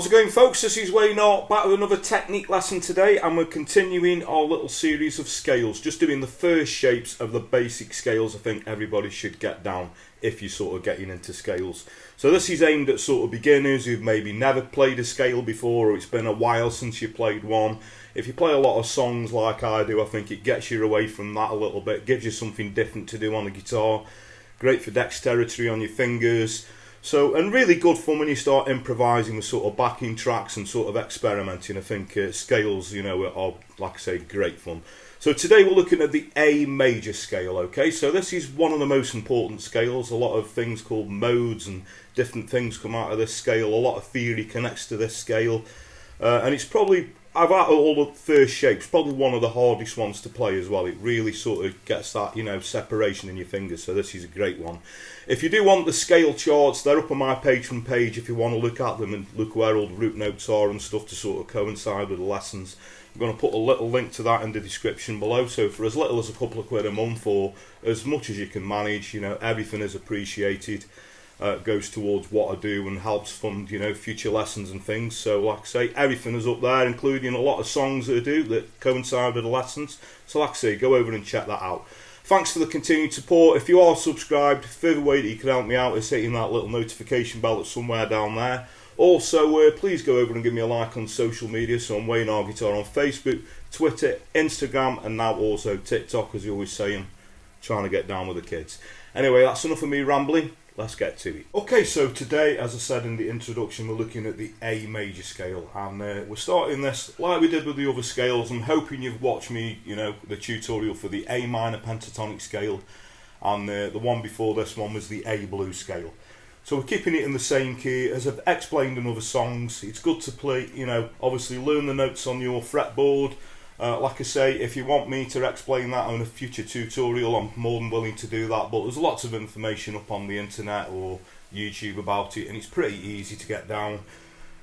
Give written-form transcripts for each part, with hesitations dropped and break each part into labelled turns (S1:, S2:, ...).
S1: How's it going, folks? This is Wayne Art, back with another technique lesson today, and we're continuing our little series of scales, just doing the first shapes of the basic scales I think everybody should get down if you're sort of getting into scales. So this is aimed at sort of beginners who've maybe never played a scale before, or it's been a while since you played one. If you play a lot of songs like I do, I think it gets you away from that a little bit, gives you something different to do on the guitar. Great for dexterity on your fingers. So, and really good fun when you start improvising with sort of backing tracks and sort of experimenting. I think scales, you know, are, like I say, great fun. So today we're looking at the A major scale, okay? So this is one of the most important scales. A lot of things called modes and different things come out of this scale. A lot of theory connects to this scale. And it's probably, out of all the first shapes, probably one of the hardest ones to play as well. It really sort of gets that, you know, separation in your fingers, so this is a great one. If you do want the scale charts, they're up on my Patreon page if you want to look at them and look where all the root notes are and stuff to sort of coincide with the lessons. I'm going to put a little link to that in the description below, so for as little as a couple of quid a month or as much as you can manage, you know, everything is appreciated. Goes towards what I do and helps fund, you know, future lessons and things. So like I say, everything is up there, including a lot of songs that I do that coincide with the lessons. So like I say, go over and check that out. Thanks for the continued support. If you are subscribed, further way that you can help me out is hitting that little notification bell that's somewhere down there. Also, please go over and give me a like on social media. So I'm Wayne Art Guitar on Facebook, Twitter, Instagram, and now also TikTok, as you always say, I'm trying to get down with the kids. Anyway, that's enough of me rambling. Let's get to it. Okay, so today, as I said in the introduction, we're looking at the A major scale, and we're starting this like we did with the other scales. I'm hoping you've watched me, you know, the tutorial for the A minor pentatonic scale, and the one before this one was the A blues scale. So we're keeping it in the same key. As I've explained in other songs, it's good to play, you know, obviously learn the notes on your fretboard. Like I say, if you want me to explain that on a future tutorial, I'm more than willing to do that, but there's lots of information up on the internet or YouTube about it, and it's pretty easy to get down.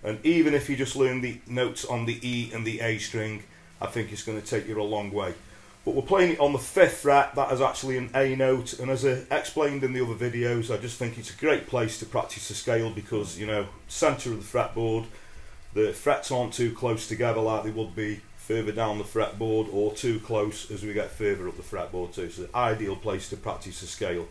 S1: And even if you just learn the notes on the E and the A string, I think it's going to take you a long way. But we're playing it on the 5th fret. That is actually an A note, and as I explained in the other videos, I just think it's a great place to practice the scale because, you know, centre of the fretboard, the frets aren't too close together like they would be further down the fretboard, or too close as we get further up the fretboard too. So the ideal place to practice the scale.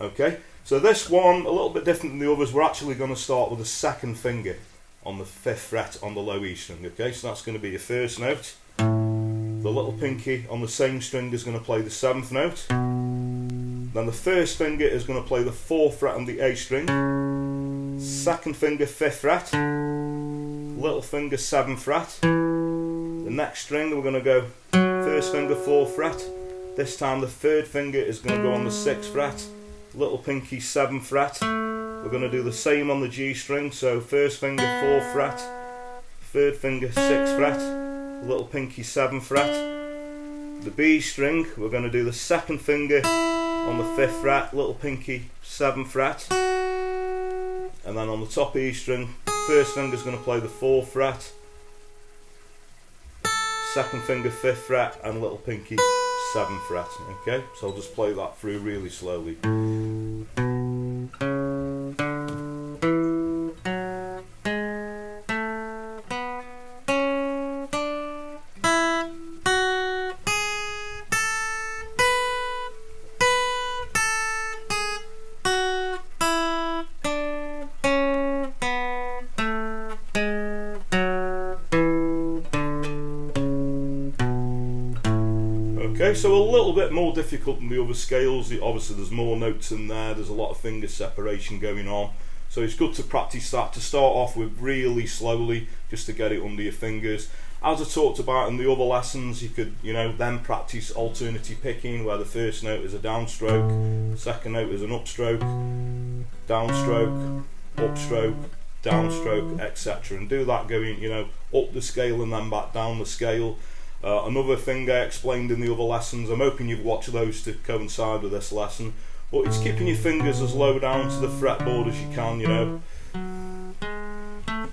S1: Okay, so this one, a little bit different than the others, we're actually going to start with the 2nd finger on the 5th fret on the low E string. Okay, so that's going to be your first note. The little pinky on the same string is going to play the 7th note. Then the first finger is going to play the 4th fret on the A string. 2nd finger 5th fret. Little finger 7th fret. The next string we're going to go 1st finger 4th fret. This time the 3rd finger is going to go on the 6th fret. Little pinky 7th fret. We're going to do the same on the G string, so 1st finger 4th fret, 3rd finger 6th fret, little pinky 7th fret. The B string, we're going to do the 2nd finger on the 5th fret, little pinky 7th fret. And then on the top E string, 1st finger is going to play the 4th fret, 2nd finger 5th fret, and little pinky 7th fret. Okay, so I'll just play that through really slowly. Okay, so a little bit more difficult than the other scales. Obviously there's more notes in there, there's a lot of finger separation going on. So it's good to practice that, to start off with really slowly, just to get it under your fingers. As I talked about in the other lessons, you could, you know, then practice alternative picking, where the first note is a downstroke, the second note is an upstroke, downstroke, upstroke, downstroke, etc. And do that going, you know, up the scale and then back down the scale. Another thing I explained in the other lessons, I'm hoping you've watched those to coincide with this lesson, but it's keeping your fingers as low down to the fretboard as you can, you know.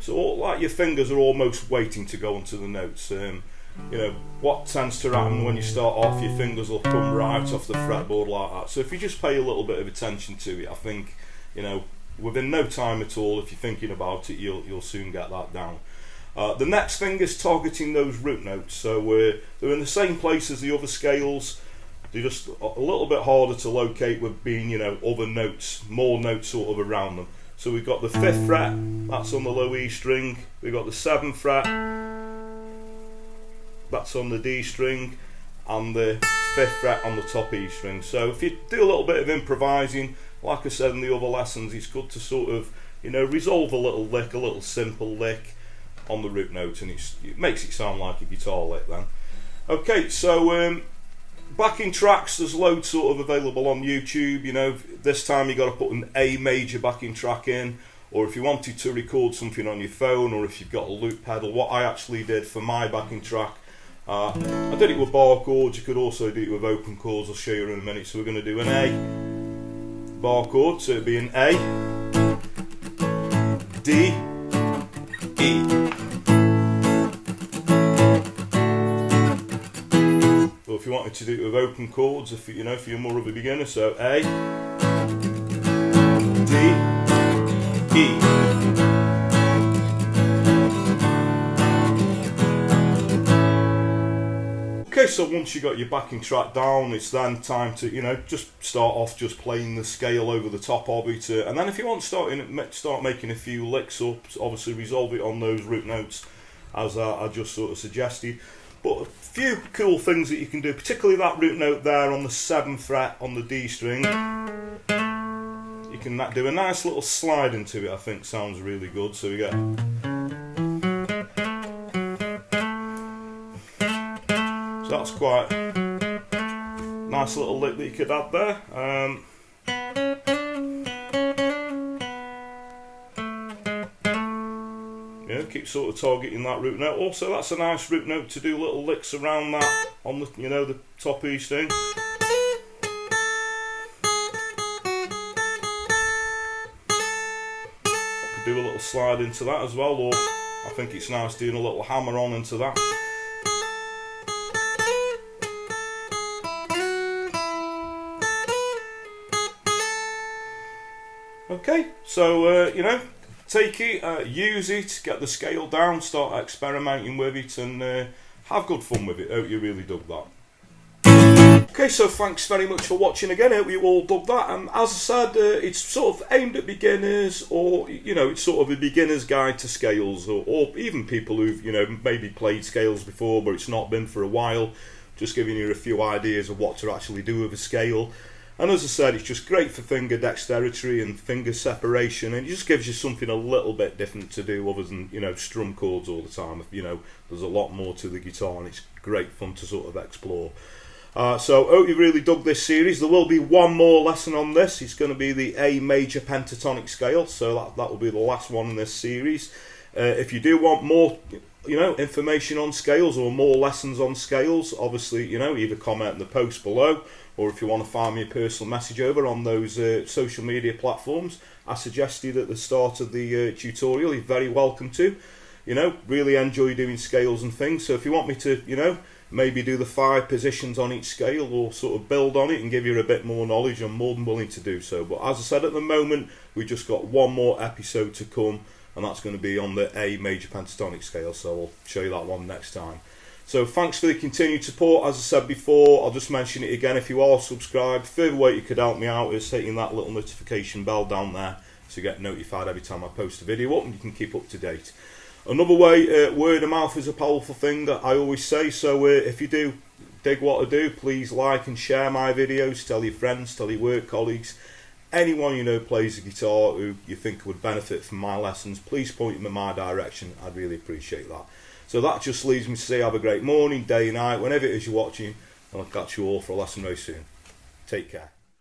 S1: So like your fingers are almost waiting to go onto the notes. You know, what tends to happen when you start off, your fingers will come right off the fretboard like that. So if you just pay a little bit of attention to it, I think, you know, within no time at all. If you're thinking about it, you'll soon get that down. The next thing is targeting those root notes. So they're in the same place as the other scales. They're just a little bit harder to locate with being, other notes, more notes sort of around them. So we've got the 5th fret, that's on the low E string. We've got the 7th fret, that's on the D string, and the 5th fret on the top E string. So if you do a little bit of improvising, like I said in the other lessons, it's good to sort of, resolve a little lick, a little simple lick on the root note, and it makes it sound like a guitar lick then. Okay, so backing tracks, there's loads sort of available on YouTube. This time you got to put an A major backing track in, or if you wanted to record something on your phone, or if you've got a loop pedal. What I actually did for my backing track, I did it with bar chords. You could also do it with open chords. I'll show you in a minute. So we're going to do an A bar chord, so it'd be an A, D, E. Or if you wanted to do it with open chords, if you're more of a beginner, so A, D, E. Okay, so once you got your backing track down, it's then time to just start off just playing the scale over the top of it, and then if you want to start making a few licks up, obviously resolve it on those root notes as I just sort of suggested. But a few cool things that you can do, particularly that root note there on the 7th fret on the D string. You can do a nice little slide into it. I think sounds really good. So we get. So that's quite a nice little lick that you could add there. Keep sort of targeting that root note. Also, that's a nice root note to do little licks around that on the the top E string. Could do a little slide into that as well, or I think it's nice doing a little hammer on into that. Okay, so take it, use it, get the scale down, start experimenting with it, and have good fun with it. Hope you really dug that. Okay, so thanks very much for watching again. Hope you all dug that. As I said, it's sort of aimed at beginners, or it's sort of a beginner's guide to scales, or even people who've maybe played scales before, but it's not been for a while. Just giving you a few ideas of what to actually do with a scale. And as I said, it's just great for finger dexterity and finger separation, and it just gives you something a little bit different to do other than, strum chords all the time. There's a lot more to the guitar, and it's great fun to sort of explore. So hope you really dug this series. There will be one more lesson on this. It's going to be the A major pentatonic scale, so that will be the last one in this series. If you do want more information on scales or more lessons on scales, obviously either comment in the post below, or if you want to find me a personal message over on those social media platforms I suggested at the start of the tutorial, you're very welcome to. Really enjoy doing scales and things, so if you want me to maybe do the 5 positions on each scale, or sort of build on it and give you a bit more knowledge, I'm more than willing to do so. But as I said, at the moment we've just got one more episode to come, and that's going to be on the A major pentatonic scale, so I'll show you that one next time. So thanks for the continued support. As I said before, I'll just mention it again, if you are subscribed, further way you could help me out is hitting that little notification bell down there to get notified every time I post a video up, and you can keep up to date. Another way, word of mouth is a powerful thing that I always say, so if you do dig what I do, please like and share my videos, tell your friends, tell your work colleagues, anyone plays a guitar who you think would benefit from my lessons, please point them in my direction. I'd really appreciate that. So that just leaves me to say have a great morning, day, night, whenever it is you're watching, and I'll catch you all for a lesson very soon. Take care.